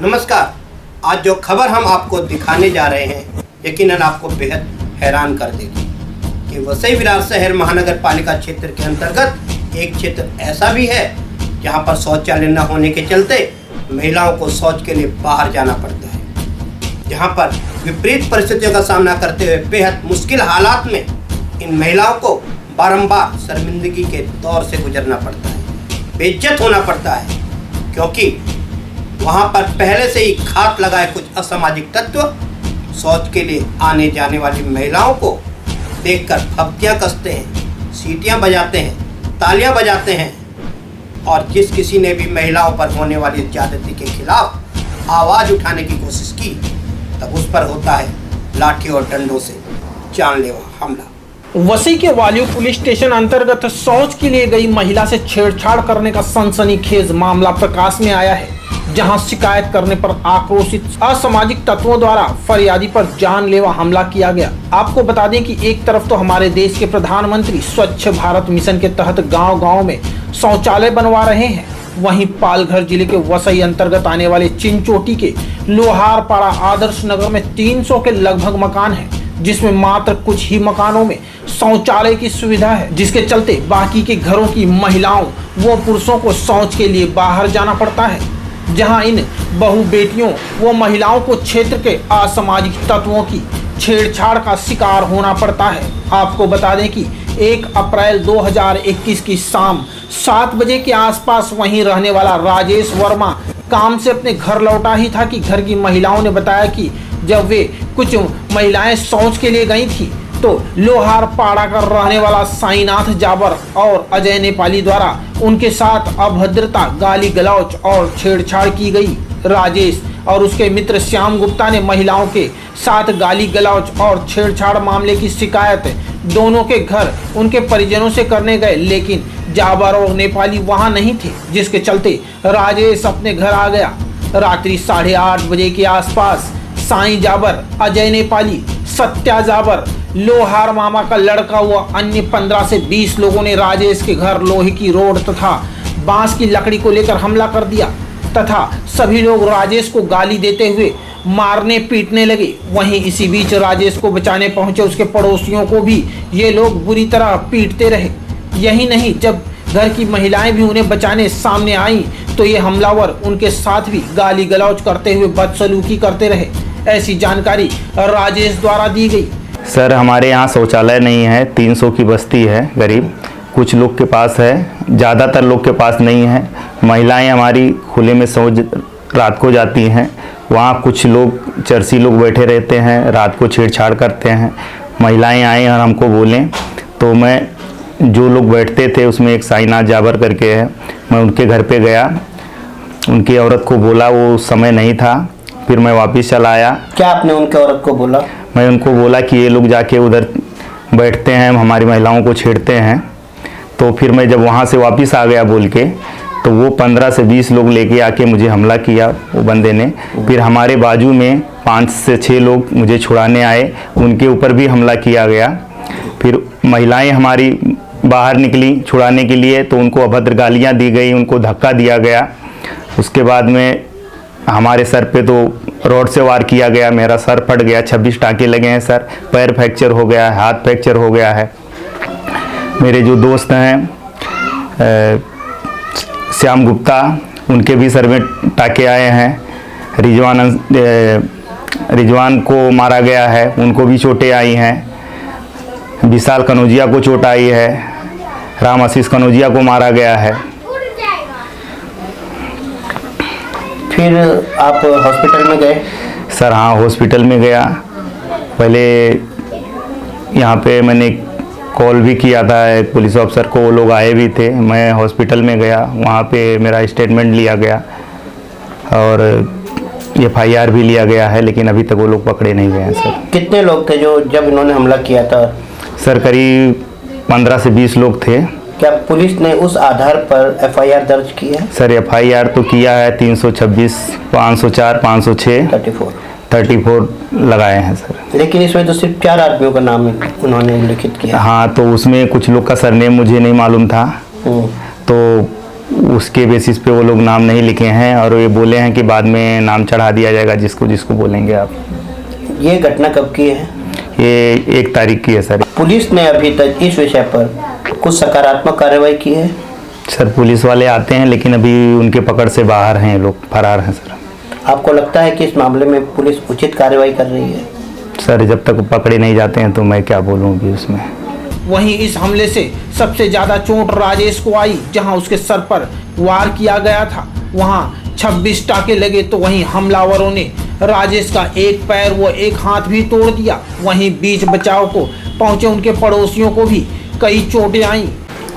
नमस्कार। आज जो खबर हम आपको दिखाने जा रहे हैं यकीनन आपको बेहद हैरान कर देगी कि वसई विरार शहर महानगर पालिका क्षेत्र के अंतर्गत एक क्षेत्र ऐसा भी है जहां पर शौचालय न होने के चलते महिलाओं को शौच के लिए बाहर जाना पड़ता है, जहां पर विपरीत परिस्थितियों का सामना करते हुए बेहद मुश्किल हालात में इन महिलाओं को बारंबार शर्मिंदगी के दौर से गुजरना पड़ता है, बेइज्जत होना पड़ता है, क्योंकि वहां पर पहले से ही घात लगाए कुछ असामाजिक तत्व शौच के लिए आने जाने वाली महिलाओं को देखकर फब्तियां कसते हैं, सीटियां बजाते हैं, तालियां बजाते हैं और जिस किसी ने भी महिलाओं पर होने वाली ज्यादती के खिलाफ आवाज़ उठाने की कोशिश की तब उस पर होता है लाठी और डंडों से जानलेवा हमला। वसई के वालियो पुलिस स्टेशन अंतर्गत शौच के लिए गई महिला से छेड़छाड़ करने का सनसनीखेज मामला प्रकाश में आया है, जहां शिकायत करने पर आक्रोशित असामाजिक तत्वों द्वारा फरियादी पर जानलेवा हमला किया गया। आपको बता दें कि एक तरफ तो हमारे देश के प्रधानमंत्री स्वच्छ भारत मिशन के तहत गांव-गांव में शौचालय बनवा रहे हैं, वहीं पालघर जिले के वसई अंतर्गत आने वाले चिंचोटी के लोहारपाड़ा आदर्श नगर में 300 के लगभग मकान हैं, जिसमें मात्र कुछ ही मकानों में शौचालय की सुविधा है, जिसके चलते बाकी के घरों की महिलाओं व पुरुषों को शौच के लिए बाहर जाना पड़ता है, जहां इन बहु बेटियों व महिलाओं को क्षेत्र के असामाजिक तत्वों की छेड़छाड़ का शिकार होना पड़ता है। आपको बता दें कि 1 अप्रैल 2021 की शाम 7 बजे के आसपास वहीं रहने वाला राजेश वर्मा काम से अपने घर लौटा ही था कि घर की महिलाओं ने बताया कि जब वे कुछ महिलाएं शौच के लिए गई थी तो लोहारपाड़ा का रहने वाला साईनाथ जाबर और अजय नेपाली द्वारा उनके साथ अभद्रता, गाली गलौच और छेड़छाड़ की गई। राजेश और उसके मित्र श्याम गुप्ता ने महिलाओं के साथ गाली गलौच और छेड़छाड़ मामले की शिकायत दोनों के घर उनके परिजनों से करने गए, लेकिन जाबर और नेपाली वहां नहीं थे, जिसके चलते राजेश अपने घर आ गया। रात्रि 8:30 बजे के आसपास साईं जाबर, अजय नेपाली, सत्या जाबर, लोहार मामा का लड़का व अन्य 15 से 20 लोगों ने राजेश के घर लोहे की रोड तथा बांस की लकड़ी को लेकर हमला कर दिया तथा सभी लोग राजेश को गाली देते हुए मारने पीटने लगे। वहीं इसी बीच राजेश को बचाने पहुंचे उसके पड़ोसियों को भी ये लोग बुरी तरह पीटते रहे। यही नहीं, जब घर की महिलाएं भी उन्हें बचाने सामने आई तो ये हमलावर उनके साथ भी गाली गलौज करते हुए बदसलूकी करते रहे। ऐसी जानकारी राजेश द्वारा दी गई। सर, हमारे यहाँ शौचालय नहीं है, 300 की बस्ती है गरीब, कुछ लोग के पास है, ज़्यादातर लोग के पास नहीं है। महिलाएं हमारी खुले में शौच रात को जाती हैं, वहाँ कुछ लोग चरसी लोग बैठे रहते हैं, रात को छेड़छाड़ करते हैं। महिलाएं आए और हमको बोलें तो मैं जो लोग बैठते थे उसमें एक साईनाथ जाबर करके है, मैं उनके घर पे गया, उनकी औरत को बोला, वो समय नहीं था, फिर मैं वापस चला आया। क्या आपने उनके औरत को बोला? मैं उनको बोला कि ये लोग जाके उधर बैठते हैं, हमारी महिलाओं को छेड़ते हैं। तो फिर मैं जब वहाँ से वापस आ गया बोल के, तो वो 15 से 20 लोग लेके आके मुझे हमला किया वो बंदे ने। फिर हमारे बाजू में 5 से 6 लोग मुझे छुड़ाने आए, उनके ऊपर भी हमला किया गया। फिर महिलाएं हमारी बाहर निकली छुड़ाने के लिए तो उनको अभद्र गालियाँ दी गई, उनको धक्का दिया गया। उसके बाद में हमारे सर पे तो रॉड से वार किया गया, मेरा सर फट गया, 26 टाँके लगे हैं सर, पैर फ्रैक्चर हो गया है, हाथ फ्रैक्चर हो गया है। मेरे जो दोस्त हैं श्याम गुप्ता, उनके भी सर में टाँके आए हैं। रिजवान को मारा गया है, उनको भी चोटें आई हैं। विशाल कनौजिया को चोट आई है, राम आशीष कनौजिया को मारा गया है। फिर आप हॉस्पिटल में गए? सर हाँ, हॉस्पिटल में गया। पहले यहाँ पे मैंने कॉल भी किया था एक पुलिस ऑफिसर को, वो लोग आए भी थे। मैं हॉस्पिटल में गया, वहाँ पे मेरा स्टेटमेंट लिया गया और FIR भी लिया गया है, लेकिन अभी तक वो लोग पकड़े नहीं गए हैं सर। कितने लोग थे जो जब इन्होंने हमला किया था? सर करीब 15 से 20 लोग थे। क्या पुलिस ने उस आधार पर FIR दर्ज की है? सर FIR तो किया है, 326, 504, 506, 34 लगाए हैं सर। लेकिन इसमें तो सिर्फ 4 आदमियों का नाम उन्होंने उल्लेखित किया। हाँ, तो उसमें कुछ लोग का सरनेम मुझे नहीं मालूम था, तो उसके बेसिस पे वो लोग नाम नहीं लिखे हैं और ये बोले हैं कि बाद में नाम चढ़ा दिया जाएगा जिसको जिसको बोलेंगे आप। ये घटना कब की है? ये 1 तारीख की है सर। पुलिस ने अभी तक इस विषय पर कुछ सकारात्मक कार्रवाई की है? सर पुलिस वाले आते हैं लेकिन अभी उनके पकड़ से बाहर हैं, लोग फरार हैं सर। आपको लगता है कि इस मामले में पुलिस उचित कार्रवाई कर रही है? सर जब तक पकड़े नहीं जाते हैं तो मैं क्या बोलूँ अभी उसमें। वहीं इस हमले से सबसे ज्यादा चोट राजेश को आई, जहां उसके सर पर वार किया गया था। वहां 26 टाके लगे तो वहीं हमलावरों ने राजेश का एक पैर व एक हाथ भी तोड़ दिया। वहीं बीच बचाव को पहुंचे उनके पड़ोसियों को भी कई चोटें आईं।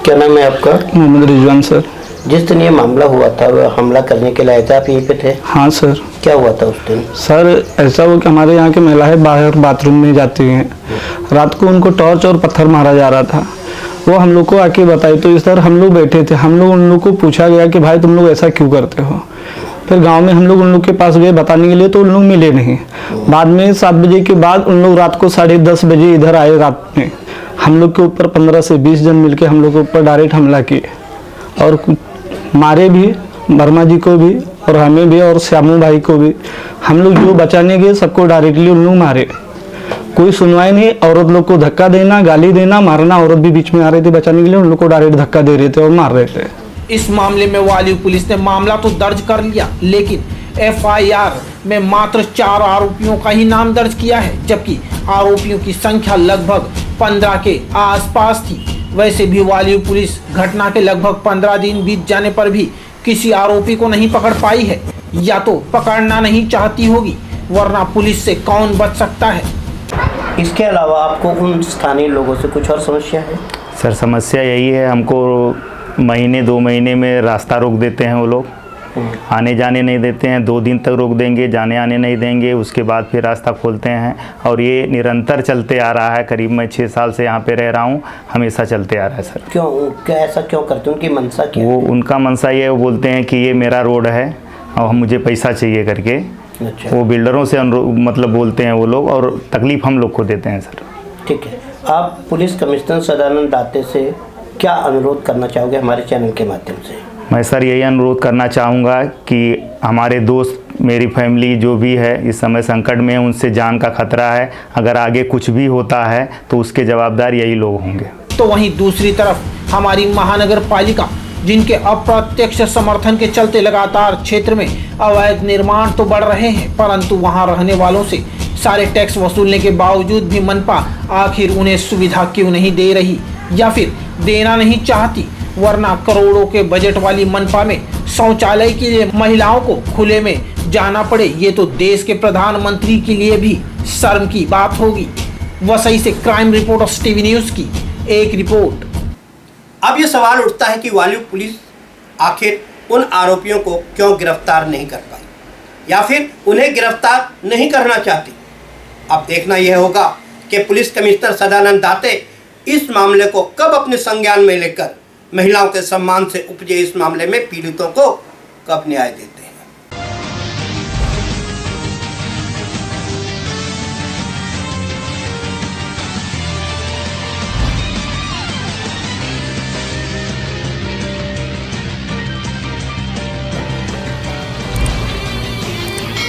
क्या नाम है आपका? मोहम्मद रिजवान सर। जिस दिन ये मामला हुआ था वह हमला करने के लिए आए थे, आप यहीं पे थे? हाँ सर। क्या हुआ था उस दिन? सर ऐसा हुआ कि हमारे यहाँ की महिलाएं बाहर बाथरूम में जाती हैं, रात को उनको टॉर्च और पत्थर मारा जा रहा था। वो हम लोग को आके बताई तो इस तरह हम लोग बैठे थे, हम लोग उन लोग को पूछा गया कि भाई तुम लोग ऐसा क्यों करते हो। फिर गांव में हम लोग उन लोग के पास गए बताने के लिए तो उन लोग मिले नहीं। बाद में 7 बजे के बाद उन लोग रात को 10:30 बजे इधर आए। रात में हम लोग के ऊपर 15 से 20 जन मिलके हम लोग के ऊपर डायरेक्ट हमला किए और मारे भी, वर्मा जी को भी और हमें भी और श्यामू भाई को भी। हम लोग जो बचाने गए सबको डायरेक्टली उन लोग मारे, कोई सुनवाई नहीं। औरत लोग को धक्का देना, गाली देना, मारना। औरत भी बीच में आ रहे थे बचाने के लिए, उन लोग को डायरेक्ट धक्का दे रहे थे और मार रहे थे। इस मामले में वालियो पुलिस ने मामला तो दर्ज कर लिया, लेकिन FIR में मात्र 4 आरोपियों का ही नाम दर्ज किया है, जबकि आरोपियों की संख्या लगभग 15 के आसपास थी। वैसे भी वालियो पुलिस घटना के लगभग 15 दिन बीत जाने पर भी किसी आरोपी को नहीं पकड़ पाई है, या तो पकड़ना नहीं चाहती होगी, वरना पुलिस से कौन बच सकता है। इसके अलावा आपको उन स्थानीय लोगों से कुछ और समस्या है? सर समस्या यही है, हमको महीने 2 महीने में रास्ता रोक देते हैं वो लोग, आने जाने नहीं देते हैं। 2 दिन तक रोक देंगे, जाने आने नहीं देंगे, उसके बाद फिर रास्ता खोलते हैं। और ये निरंतर चलते आ रहा है, करीब मैं 6 साल से यहाँ पे रह रहा हूँ, हमेशा चलते आ रहा है सर। क्यों, क्या ऐसा क्यों करते हैं? उनकी मंशा क्या है? वो उनका मनसा ये है, वो बोलते हैं कि ये मेरा रोड है और मुझे पैसा चाहिए करके। अच्छा। वो बिल्डरों से मतलब बोलते हैं वो लोग, और तकलीफ हम लोग को देते हैं सर। ठीक है, आप पुलिस कमिश्नर सदानंद दाते से क्या अनुरोध करना चाहोगे हमारे चैनल के माध्यम से? मैं सर यही अनुरोध करना चाहूँगा कि हमारे दोस्त, मेरी फैमिली जो भी है इस समय संकट में, उनसे जान का खतरा है। अगर आगे कुछ भी होता है तो उसके जवाबदार यही लोग होंगे। तो वहीं दूसरी तरफ हमारी महानगर पालिका, जिनके अप्रत्यक्ष समर्थन के चलते लगातार क्षेत्र में अवैध निर्माण तो बढ़ रहे हैं, परंतु वहां रहने वालों से सारे टैक्स वसूलने के बावजूद भी मनपा आखिर उन्हें सुविधा क्यों नहीं दे रही, या फिर देना नहीं चाहती। वरना करोड़ों के बजट वाली मनपा में शौचालय के लिए महिलाओं को खुले में जाना पड़े, ये तो देश के प्रधानमंत्री के लिए भी शर्म की बात होगी। वसई से क्राइम रिपोर्टर्स टीवी न्यूज की एक रिपोर्ट। अब ये सवाल उठता है कि वालियो पुलिस आखिर उन आरोपियों को क्यों गिरफ्तार नहीं कर पाई, या फिर उन्हें गिरफ्तार नहीं करना चाहती। अब देखना यह होगा कि पुलिस कमिश्नर सदानंद दाते इस मामले को कब अपने संज्ञान में लेकर महिलाओं के सम्मान से उपजे इस मामले में पीड़ितों को कब न्याय देते हैं।